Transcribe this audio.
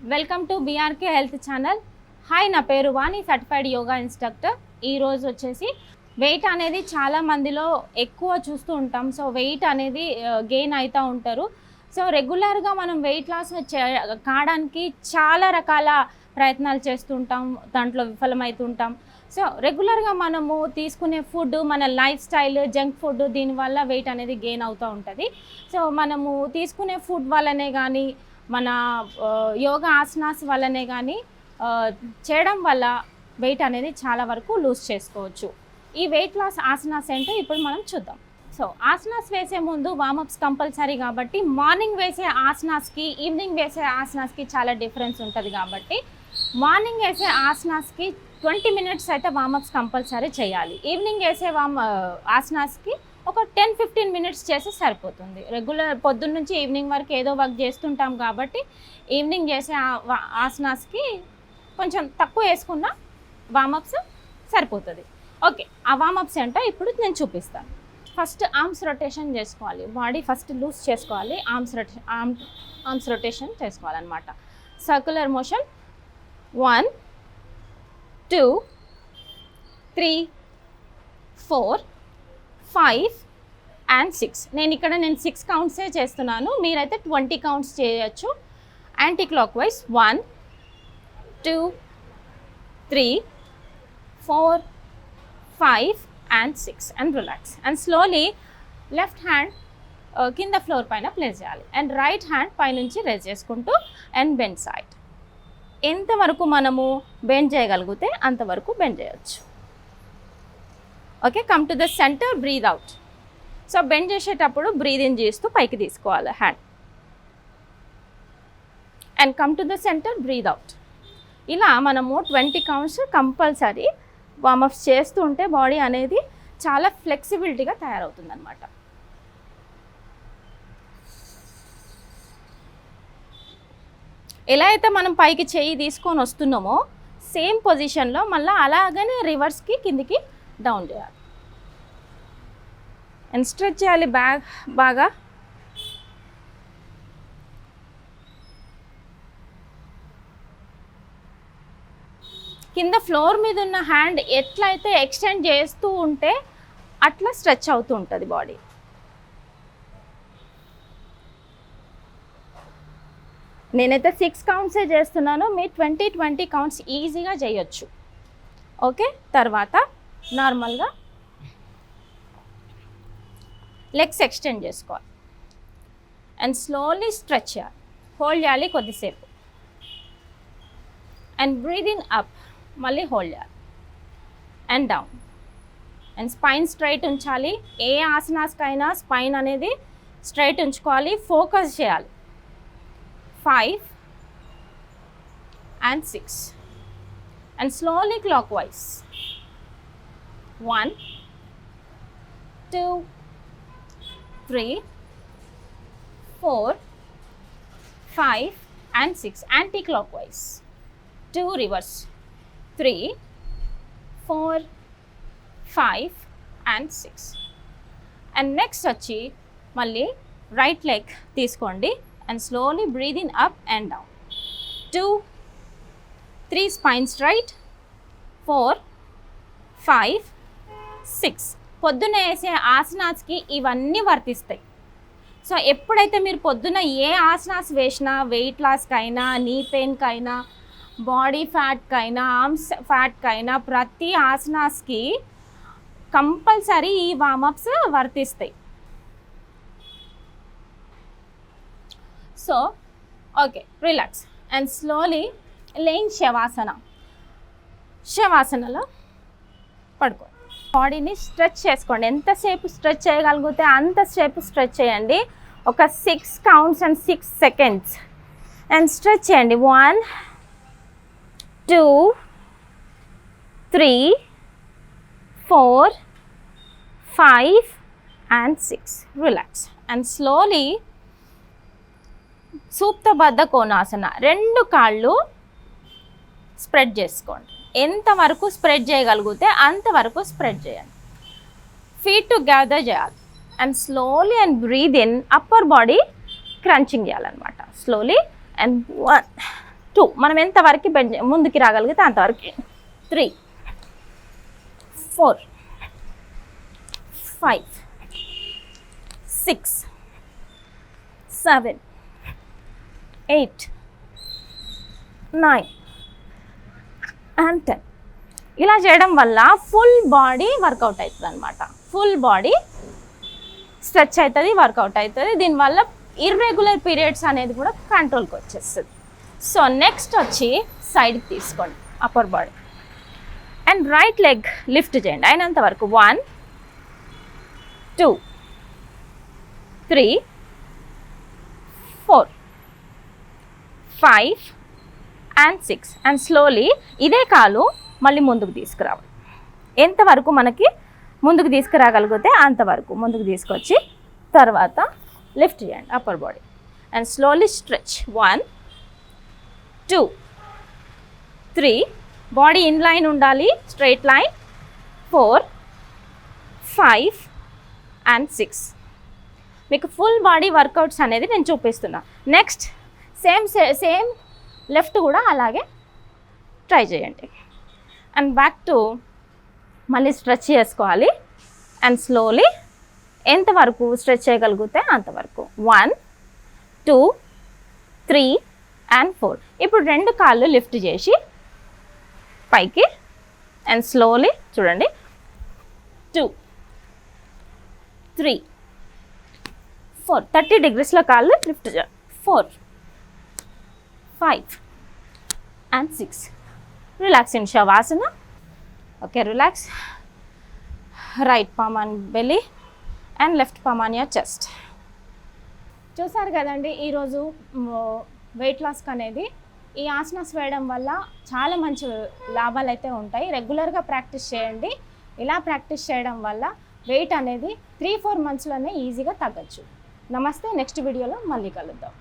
Welcome to BRK health channel. Hi, నా పేరు వాణి, certified yoga instructor. ఈరోజు వచ్చేసి వెయిట్ అనేది చాలా మందిలో ఎక్కువ చూస్తూ ఉంటాం. సో వెయిట్ అనేది గెయిన్ అవుతూ ఉంటారు. సో రెగ్యులర్గా మనం వెయిట్ లాస్ కావడానికి చాలా రకాల ప్రయత్నాలు చేస్తుంటాం, దాంట్లో విఫలమవుతుంటాం. సో రెగ్యులర్గా మనము తీసుకునే ఫుడ్, మన లైఫ్ స్టైల్, జంక్ ఫుడ్, దీనివల్ల వెయిట్ అనేది గెయిన్ అవుతూ ఉంటుంది. సో మనము తీసుకునే ఫుడ్ వల్లనే కానీ, మన యోగా ఆసనాస్ వల్లనే కానీ చేయడం వల్ల వెయిట్ అనేది చాలా వరకు లూజ్ చేసుకోవచ్చు. ఈ వెయిట్ లాస్ ఆసనాస్ ఏంటో ఇప్పుడు మనం చూద్దాం. సో ఆసనాస్ వేసే ముందు వార్మప్స్ కంపల్సరీ కాబట్టి మార్నింగ్ వేసే ఆసనాస్కి, ఈవినింగ్ వేసే ఆసనాస్కి చాలా డిఫరెన్స్ ఉంటుంది. కాబట్టి మార్నింగ్ వేసే ఆసనాస్కి 20 minutes అయితే వార్మప్స్ కంపల్సరీ చేయాలి. ఈవినింగ్ వేసే ఆసనాస్కి ఒక 10-15 minutes చేస్తే సరిపోతుంది. రెగ్యులర్ పొద్దున్న నుంచి ఈవినింగ్ వరకు ఏదో వర్క్ చేస్తుంటాం కాబట్టి ఈవినింగ్ చేసే ఆసనాస్కి కొంచెం తక్కువ వేసుకున్న వార్మప్స్ సరిపోతుంది. ఓకే, ఆ వార్మప్స్ ఏంటో ఇప్పుడు నేను చూపిస్తాను. ఫస్ట్ ఆర్మ్స్ రొటేషన్ చేసుకోవాలి. బాడీ ఫస్ట్ లూజ్ చేసుకోవాలి. ఆర్మ్స్ రొటేషన్ చేసుకోవాలన్నమాట. Circular motion 1 2 3 4 5 and 6. నేను 6 కౌంట్సే చేస్తున్నాను, మీరైతే 20 కౌంట్స్ చేయొచ్చు. Anti clock wise 1 2 3 4 5 and 6 and relax. And slowly left hand కింద ఫ్లోర్ పైన ప్లేస్ చేయాలి అండ్ రైట్ హ్యాండ్ పైనుంచి రేజ్ చేసుకుంటూ అండ్ బెండ్ సైడ్. ఎంతవరకు మనము బెండ్ చేయగలిగితే అంతవరకు బెండ్ చేయొచ్చు. Okay, come to the centre, breathe out. So bend చేసేటప్పుడు బ్రీద్ ఇన్ చేస్తూ పైకి తీసుకోవాలి hand and come to the centre, breathe out. ఇలా మనము 20 కౌంట్స్ కంపల్సరీ వార్మప్స్ చేస్తూ ఉంటే బాడీ అనేది చాలా ఫ్లెక్సిబిలిటీగా తయారవుతుంది అన్నమాట. ఎలా అయితే మనం పైకి చెయ్యి తీసుకొని వస్తున్నామో సేమ్ పొజిషన్లో మళ్ళీ అలాగనే రివర్స్కి కిందికి డౌన్ చేయాలి అండ్ స్ట్రెచ్ చేయాలి బాగా. కింద ఫ్లోర్ మీద ఉన్న హ్యాండ్ ఎట్లయితే ఎక్స్టెండ్ చేస్తూ ఉంటే అట్లా స్ట్రెచ్ అవుతూ ఉంటుంది బాడీ. నేనైతే 6 కౌంట్సే చేస్తున్నాను, మీరు 20 కౌంట్స్ ఈజీగా చేయొచ్చు. ఓకే, తర్వాత నార్మల్గా లెగ్స్ ఎక్స్టెండ్ చేసుకోవాలి అండ్ స్లోలీ స్ట్రెచ్ చేయాలి. హోల్డ్ చేయాలి కొద్దిసేపు అండ్ బ్రీద్ ఇన్ అప్, మళ్ళీ హోల్డ్ చేయాలి and down and spine straight ఉంచాలి. ఏ ఆసనాస్కైనా స్పైన్ అనేది స్ట్రైట్ ఉంచుకోవాలి, ఫోకస్ చేయాలి. 5 and 6 and slowly clockwise 1 2 3 4 5 and 6 anti-clockwise 2 reverse 3 4 5 and 6 and next వచ్చి మళ్ళీ రైట్ లెగ్ తీసుకోండి and slowly breathe in up and down. 2 3 spine straight 4 5 6. పొద్దున వేసే ఆసనాస్కి ఇవన్నీ వర్తిస్తాయి. సో ఎప్పుడైతే మీరు పొద్దున ఏ ఆసనాస్ వేసినా, వెయిట్ లాస్కైనా, నీ పెయిన్కైనా, బాడీ ఫ్యాట్కైనా, ఆర్మ్స్ ఫ్యాట్కైనా, ప్రతి ఆసనాస్కి కంపల్సరీ ఈ వార్మప్స్ వర్తిస్తాయి. So okay, relax and slowly laying శవాసనలో పడుకోండి. బాడీని స్ట్రెచ్ చేసుకోండి. ఎంతసేపు స్ట్రెచ్ చేయగలిగితే అంతసేపు స్ట్రెచ్ చేయండి. ఒక 6 counts and 6 seconds and stretch చేయండి. 1 2 3 4 5 and 6. Relax and slowly సూప్తబద్ధ Konasana, 2 కాళ్ళు స్ప్రెడ్ చేసుకోండి. ఎంతవరకు స్ప్రెడ్ చేయగలిగితే అంతవరకు స్ప్రెడ్ చేయండి. ఫీట్ టుగెదర్ చేయాలి and slowly and breathe in, upper body crunching చేయాలన్నమాట. స్లోలీ అండ్ 1 2 మనం ఎంతవరకు బెండ్ ముందుకి రాగలిగితే అంతవరకు 3 4 5 6 7 8 9 and 10 ఇలా చేయడం వల్ల ఫుల్ బాడీ వర్కౌట్ అవుతుంది అనమాట. ఫుల్ బాడీ స్ట్రెచ్ అవుతుంది, వర్కౌట్ అవుతుంది. దీనివల్ల ఇర్రెగ్యులర్ పీరియడ్స్ అనేది కూడా కంట్రోల్కి వచ్చేస్తుంది. సో నెక్స్ట్ వచ్చి సైడ్కి తీసుకోండి upper body and right leg lift చేయండి అయినంత వరకు 1 2 3 4 5 and 6 అండ్ స్లోలీ ఇదే కాలు మళ్ళీ ముందుకు తీసుకురావాలి. ఎంతవరకు మనకి ముందుకు తీసుకురాగలిగితే అంతవరకు ముందుకు తీసుకొచ్చి తర్వాత లిఫ్ట్ చేయండి upper body and slowly stretch 1 2 3 body in line ఉండాలి, స్ట్రైట్ లైన్ 4 5 and 6. మీకు ఫుల్ బాడీ వర్కౌట్స్ అనేది నేను చూపిస్తున్నా. నెక్స్ట్ సేమ్ లెఫ్ట్ కూడా అలాగే ట్రై చేయండి అండ్ బ్యాక్ టు మళ్ళీ స్ట్రెచ్ చేసుకోవాలి అండ్ స్లోలీ ఎంతవరకు స్ట్రెచ్ చేయగలిగితే అంతవరకు 1 2 3 and 4. ఇప్పుడు 2 కాళ్ళు లిఫ్ట్ చేసి పైకి అండ్ స్లోలీ చూడండి 2 3 4 30 degreesలో కాళ్ళు లిఫ్ట్ చేయాలి 4 5 and 6. Relax in శవాసన. Okay, relax. Right palm on belly and left palm on your chest. చూసారు కదండి, ఈరోజు వెయిట్ లాస్కి అనేది ఈ ఆసనాస్ వేయడం వల్ల చాలా మంచి లాభాలు అయితే ఉంటాయి. రెగ్యులర్గా ప్రాక్టీస్ చేయండి. ఇలా ప్రాక్టీస్ చేయడం వల్ల వెయిట్ అనేది 3-4 monthsలోనే ఈజీగా తగ్గచ్చు. నమస్తే, నెక్స్ట్ వీడియోలో మళ్ళీ కలుద్దాం.